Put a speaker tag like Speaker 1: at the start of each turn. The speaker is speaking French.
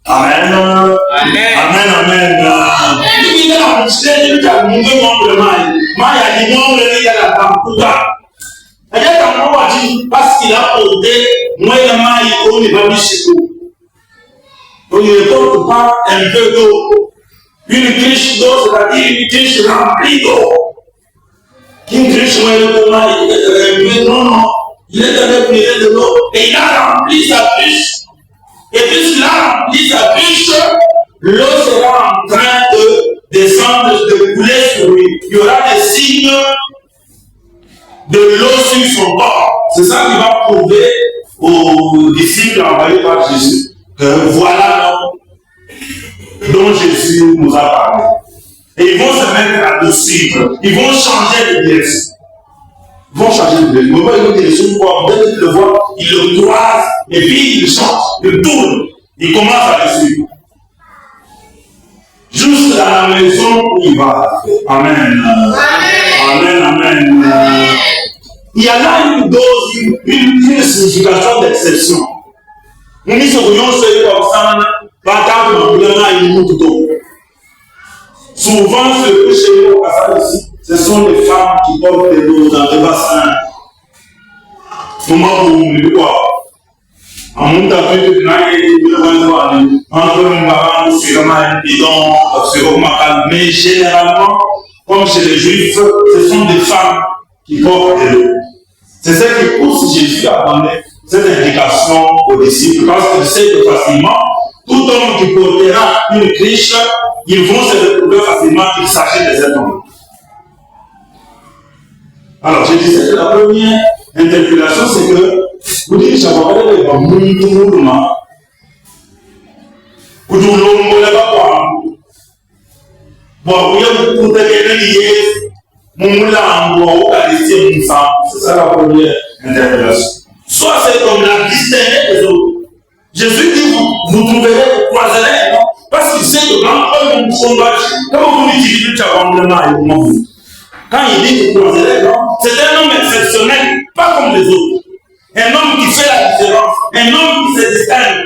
Speaker 1: Amen. Amen. Amen. Amen. Il est là, il y a un mouvement de maille. Maille a dit non, il y a la bambouga. Il y a un moment dit parce qu'il a ôté, moi et la maille, on est pas mis chez vous. Donc il ne porte pas un peu d'eau. Une criche d'eau, c'est-à-dire une criche remplie d'eau. Une criche, moi et la maille, non. Il est allé puiser de l'eau et il a rempli sa criche. Et puisqu'il a rempli sa criche, l'eau sera en train de descendre, de couler sur lui. Il y aura des signes de l'eau sur son corps. C'est ça qui va prouver aux disciples envoyés par Jésus que voilà l'homme dont Jésus nous a parlé. Et ils vont se mettre à le suivre. Ils vont changer de direction. Ils vont changer de direction. Ils vont une direction pour dès qu'ils le voient, ils le croisent et puis ils changent, ils tournent. Ils commencent à le suivre. Juste à la maison où il va. Amen. Amen. Amen. Il y a là une dose, une signification d'exception. Nous nous serions ceux comme ça, pas tant que nous nous tout. Souvent, ce que chez nous, ce sont les femmes qui portent des doses dans des bassins. Comment vous voulez quoi? En montant avec le mais généralement, comme chez les Juifs, ce sont des femmes qui portent des doses. C'est ce qui pousse Jésus à donner cette indication aux disciples, parce qu'il sait que facilement, tout homme qui portera une criche, ils vont se retrouver facilement qu'il s'agit des êtres humains. Alors, je disais que la première interpellation, c'est que vous dites que je vais parler de Mouluma. Vous dites que vous ne voulez pas voir. Bon, vous avez tout lié. C'est ça la première interpellation. Soit c'est comme la distinguer des autres. Jésus dit vous trouverez, vous croiserez, non? Parce qu'il sait que quand un sondage, comment vous utilisez le chabandement, quand il dit vous croiserez, non? C'est un homme exceptionnel, pas comme les autres. Un homme qui fait la différence, un homme qui se distingue,